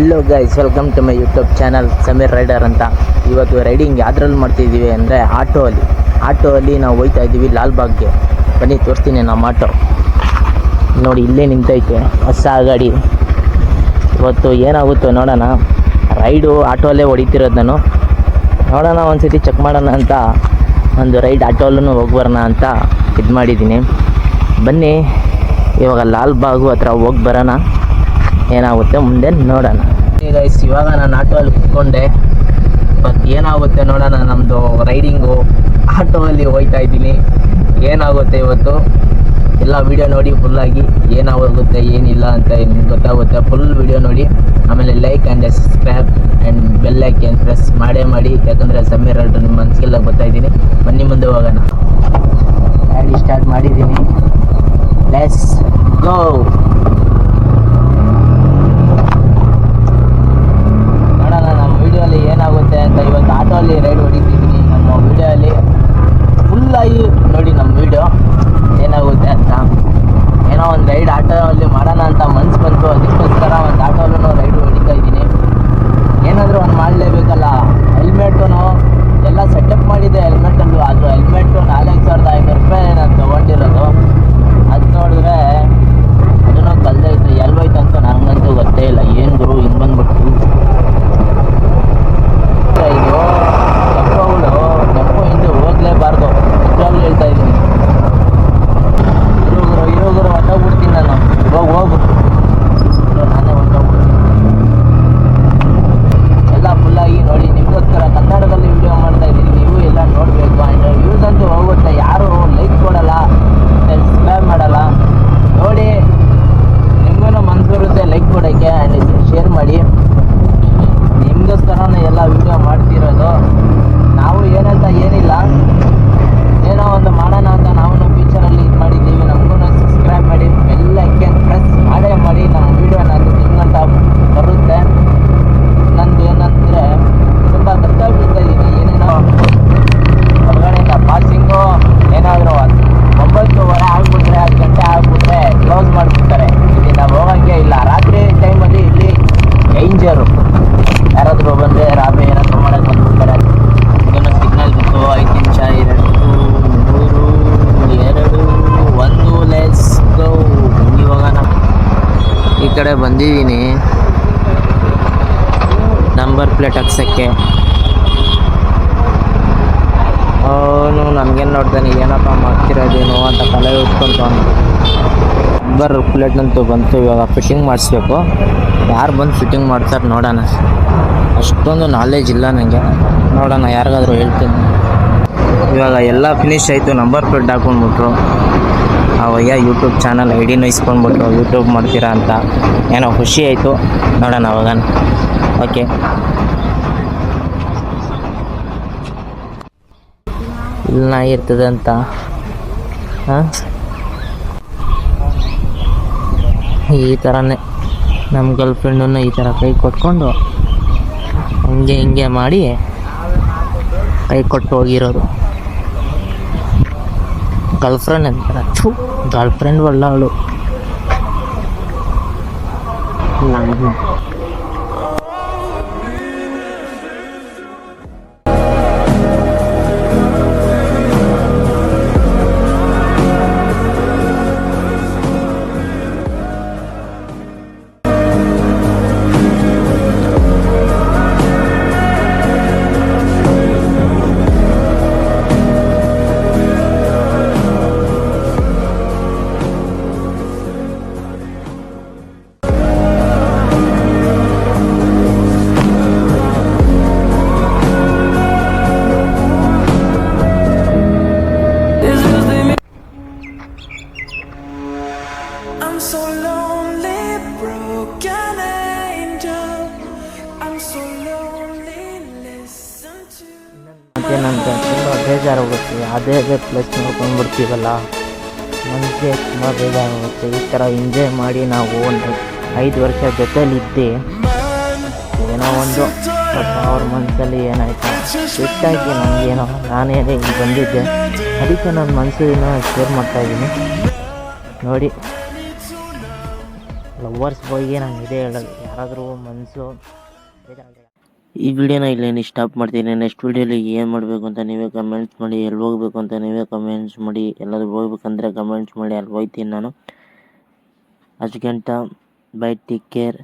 Hello guys, welcome to my YouTube channel Sameer rider ಅಂತ. ಇವತ್ತು riding ಯಾವ್ದ್ರಲ್ಲಿ ಮಾಡ್ತಿದ್ದೀವಿ ಅಂದರೆ ಆಟೋ ಅಲ್ಲಿ ನಾವು ಹೋಗ್ತಾ ಇದ್ದೀವಿ ಲಾಲ್ಬಾಗ್ಗೆ. ಬನ್ನಿ ತೋರಿಸ್ತೀನಿ ನಮ್ಮ ಆಟೋ. ನೋಡಿ ಇಲ್ಲೇ ನಿಂತೈತೆ ಹೊಸ ಗಾಡಿ. ಇವತ್ತು ಏನಾಗುತ್ತೋ ನೋಡೋಣ. ರೈಡು ಆಟೋಲ್ಲೇ ಹೊಡಿತಿರೋದು ನಾನು. ನೋಡೋಣ ಒಂದ್ಸತಿ ಚೆಕ್ ಮಾಡೋಣ ಅಂತ ಒಂದು ರೈಡ್ ಆಟೋಲ್ಲೂ ಹೋಗ್ಬರೋಣ ಅಂತ ಇದು ಮಾಡಿದ್ದೀನಿ. ಬನ್ನಿ ಇವಾಗ ಲಾಲ್ಬಾಗು ಹತ್ರ ಹೋಗಿ ಬರೋಣ, ಏನಾಗುತ್ತೆ ಮುಂದೆ ನೋಡೋಣ. ಈಗ ಇವಾಗ ನಾನು ಆಟೋಲ್ಲಿ ಕುತ್ಕೊಂಡೆ. ಬಟ್ ಏನಾಗುತ್ತೆ ನೋಡೋಣ. ನಮ್ಮದು ರೈಡಿಂಗು ಆಟೋಲ್ಲಿ ಹೋಗ್ತಾ ಇದ್ದೀನಿ. ಏನಾಗುತ್ತೆ ಇವತ್ತು ಎಲ್ಲ ವೀಡಿಯೋ ನೋಡಿ ಫುಲ್ಲಾಗಿ, ಏನಾಗುತ್ತೆ ಏನಿಲ್ಲ ಅಂತ ನಿಮ್ಗೆ ಗೊತ್ತಾಗುತ್ತೆ. ಫುಲ್ ವೀಡಿಯೋ ನೋಡಿ, ಆಮೇಲೆ like and subscribe and bell icon press ಮಾಡಿ, ಯಾಕಂದರೆ ಸಮೀರ್ ರೈಡರ್ ನಿಮ್ಮ ಮನಸ್ಸಿಗೆಲ್ಲ ಗೊತ್ತಾಯಿದ್ದೀನಿ. ಬನ್ನಿ ಮುಂದೆ ಹೋಗೋಣ. ಗಾಡಿ ಸ್ಟಾರ್ಟ್ ಮಾಡಿದ್ದೀನಿ. Let's go. ನೋಡೋಣ ನಮ್ಮ ವೀಡಿಯೋಲಿ ಏನಾಗುತ್ತೆ ಅಂತ. ಇವತ್ತು ಆಟೋಲ್ಲಿ ರೈಡ್ ಹೊಡಿತಿದ್ದೀನಿ. ನಮ್ಮ ವೀಡಿಯೋಲಿ ಫುಲ್ಲಾಗಿ ನೋಡಿ ನಮ್ಮ ವೀಡಿಯೋ ಏನಾಗುತ್ತೆ ಅಂತ. ಏನೋ ಒಂದು ರೈಡ್ ಆಟೋಲ್ಲಿ ಮಾಡೋಣ ಅಂತ ಮನ್ಸು ಬಂತು, ಅದಕ್ಕೋಸ್ಕರ ಒಂದು ಆಟೋಲ್ಲೂ ರೈಡ್ ಹೊಡಿತಾ ಇದ್ದೀನಿ. ಏನಾದರೂ ಒಂದು ಮಾಡಲೇಬೇಕಲ್ಲ. ಹೆಲ್ಮೆಟು ಎಲ್ಲ ಸೆಟಪ್ ಮಾಡಿದೆ ಹೆಲ್ಮೆಟಲ್ಲೂ. ಅದು ಹೆಲ್ಮೆಟ್ಟು 4500 ರೂಪಾಯಿ ನಾನು ತೊಗೊಂಡಿರೋದು. ಅದು ನೋಡಿದ್ರೆ ಅದನ್ನು ಕಲ್ದೈತೆ. ಎಲ್ವೈತೆ ಅಂತ ನನಗಂತೂ ಗೊತ್ತೇ ಇಲ್ಲ. ಏನು ಗುರು ಹಿಂಗೆ ಬಂದ್ಬಿಟ್ಟು. ಇದು ಟೆಂಪೋ ಹಿಂದೆ ಹೋಗಲೇಬಾರ್ದು, ನಿಜವಾಗ್ಲೂ ಹೇಳ್ತಾ ಇದ್ದೀನಿ. ಇರೋಗುರು ಹೊಟ್ಟೋಗ್ಬಿಡ್ತೀನಿ ನಾನು. ಇವಾಗ ಹೋಗು, ನಾನೇ ಹೊಟ್ಟೋಗ್ಬಿಡ್ತೀನಿ. ಎಲ್ಲ ಫುಲ್ಲಾಗಿ ನೋಡಿ ನಿಮಗೋಸ್ಕರ ಕನ್ನಡದಲ್ಲಿ ವಿಡಿಯೋ ಮಾಡ್ತಾ ಇದ್ದೀನಿ. ನೀವು ಎಲ್ಲ ನೋಡಬೇಕು. ಆ್ಯಂಡ್ ವ್ಯೂಸ್ ಅಂತೂ ಹೋಗುತ್ತೆ. ಯಾರು ಲೈಕ್ ಕೊಡಲ್ಲ, ಸಬ್ಸ್ಕ್ರೈಬ್ ಮಾಡಲ್ಲ. ನೋಡಿ ನಿಮಗೂ ಮನಸ್ಸು ಬರುತ್ತೆ ಲೈಕ್ ಕೊಡೋಕ್ಕೆ. ಆ್ಯಂಡ್ ಶೇರ್ ಮಾಡಿ. ನಿಮಗೋಸ್ಕರನೇ ಎಲ್ಲ ವಿಡಿಯೋ ಮಾಡ್ತಿರೋದು. ನಾವು ಏನಂತ ಏನಿಲ್ಲ, ಏನೋ ಒಂದು ಮಾಡೋಣ ಅಂತ ನಾವು ಫ್ಯೂಚರಲ್ಲಿ ಇದು ಮಾಡಿದ್ದೀವಿ. ನಮಗೂ ಸಬ್ಸ್ಕ್ರೈಬ್ ಮಾಡಿ, ಬೆಲ್ ಐಕಾನ್ ಪ್ರೆಸ್ ಮಾಡಿ. ನಮ್ಮ ವೀಡಿಯೋ ನಾನು ನಿಮ್ಗಂತ ಬರುತ್ತೆ. ನಂದು ಏನಂದರೆ ತುಂಬ ಕಷ್ಟ ಬಿಡ್ತಾ ಇದ್ದೀನಿ. ಏನೇನೋ ಹೊರಗಡೆಯಿಂದ ಪಾಸಿಂಗು ಏನಾದರೂ 9:15 ಆಗಿಬಿಟ್ರೆ, 10 ಗಂಟೆ ಆಗಿಬಿಟ್ರೆ ಕ್ಲೋಸ್ ಮಾಡಿಬಿಡ್ತಾರೆ. ಇಲ್ಲಿ ನಾವು ಹೋಗೋಂಗೆ ಇಲ್ಲ. ರಾತ್ರಿ ಟೈಮಲ್ಲಿ ಇಲ್ಲಿ ಡೇಂಜರು. ಯಾರಾದರೂ ಬಂದರೆ ರಾತ್ರಿ ಏನಾದರೂ ಮಾಡೋಕ್ಕೆ ಬಂದುಬಿಡ್ತಾರೆ. ಇನ್ನೊಂದು ಸಿಗ್ನಲ್ ಬಿತ್ತು. 5 ನಿಮಿಷ, 2, 3, 2, 1 ಲೆಟ್ಸ್ ಗೋ. ಇವಾಗ ನಾನು ಈ ಕಡೆ ಬಂದಿದ್ದೀನಿ ನಂಬರ್ ಪ್ಲೇಟ್ ಹಾಕ್ಸೋಕ್ಕೆ. ಅವನು ನನಗೇನು ನೋಡ್ತಾನೆ, ಏನಪ್ಪ ಮಾಡ್ತಿರೋದೇನು ಅಂತ ತಲೆ ಉಟ್ಕೊಂತ. ನಂಬರ್ ಪ್ಲೇಟ್ನಂತೂ ಬಂತು. ಇವಾಗ ಫಿಟ್ಟಿಂಗ್ ಮಾಡಿಸ್ಬೇಕು. ಯಾರು ಬಂದು ಫಿಟ್ಟಿಂಗ್ ಮಾಡ್ತಾರೆ ನೋಡೋಣ. ಅಷ್ಟೊಂದು ನಾಲೆಜ್ ಇಲ್ಲ ನನಗೆ. ನೋಡೋಣ, ಯಾರಿಗಾದರೂ ಹೇಳ್ತೀನಿ. ಇವಾಗ ಎಲ್ಲ ಫಿನಿಶ್ ಆಯಿತು. ನಂಬರ್ ಪ್ಲೇಟ್ ಹಾಕ್ಕೊಂಡ್ಬಿಟ್ರು. ಅವಯ್ಯ ಯೂಟ್ಯೂಬ್ ಚಾನಲ್ ಐಡಿನೂ ಇಸ್ಕೊಂಡ್ಬಿಟ್ರು, ಯೂಟ್ಯೂಬ್ ಮಾಡ್ತೀರಾ ಅಂತ. ಏನೋ ಖುಷಿ ಆಯಿತು. ನೋಡೋಣ ಅವಾಗ. ಓಕೆ, ಇಲ್ಲ ಇರ್ತದೆ ಅಂತ. ಈ ಥರನೇ ನಮ್ಮ ಗರ್ಲ್ ಫ್ರೆಂಡನ್ನು ಈ ಥರ ಕೈ ಕೊಟ್ಕೊಂಡು ಹಂಗೆ ಹಿಂಗೆ ಮಾಡಿ ಕೈ ಕೊಟ್ಟು ಹೋಗಿರೋದು. ಗರ್ಲ್ ಫ್ರೆಂಡ್ ಅಂತಾರೆ. ಗರ್ಲ್ ಫ್ರೆಂಡ್ ಒಳ್ಳೆ ಅವಳು. ಏನಂದರೆ ತುಂಬ ಬೇಜಾರಾಗುತ್ತೆ. ಅದೇ ಪ್ಲೇಸ್ ನೋಡ್ಕೊಂಡ್ಬಿಡ್ತೀವಲ್ಲ, ಮನಸ್ಸಿಗೆ ತುಂಬ ಬೇಜಾರಾಗುತ್ತೆ. ಈ ಥರ ಎಂಜಾಯ್ ಮಾಡಿ ನಾವು ಒಂದು 5 ವರ್ಷ ಜೊತೆಯಲ್ಲಿದ್ದು ಏನೋ ಒಂದು ಅವ್ರ ಮನಸ್ಸಲ್ಲಿ ಏನಾಯ್ತು ಬಿಟ್ಟಾಗಿ ನನಗೇನೋ ನಾನೇ ಇಲ್ಲಿ ಬಂದಿದ್ದೆ. ಅದಕ್ಕೆ ನನ್ನ ಮನಸ್ಸನ್ನ ಶೇರ್ ಮಾಡ್ತಾಯಿದ್ದೀನಿ. ನೋಡಿ ಲವರ್ಸ್ ಬಾಯ್ಗೆ ನಾನು ಇದೇ ಹೇಳೋದು, ಯಾರಾದರೂ ಮನಸ್ಸು ಈ ವಿಡಿಯೋನ ಇಲ್ಲೇನು ಸ್ಟಾಪ್ ಮಾಡ್ತೀನಿ. ನೆಕ್ಸ್ಟ್ ವಿಡಿಯೋಲಿ ಏನು ಮಾಡಬೇಕು ಅಂತ ನೀವೇ ಕಮೆಂಟ್ಸ್ ಮಾಡಿ, ಎಲ್ಲಿ ಹೋಗ್ಬೇಕು ಅಂತ ನೀವೇ ಕಮೆಂಟ್ಸ್ ಮಾಡಿ, ಎಲ್ಲಾದ್ರೂ ಹೋಗ್ಬೇಕಂದ್ರೆ ಕಮೆಂಟ್ಸ್ ಮಾಡಿ, ಅಲ್ಲಿ ಹೋಗ್ತೀನಿ ನಾನು. ಅಷ್ಟು ಗಂಟ ಬೈ, ಟೇಕ್ ಕೇರ್.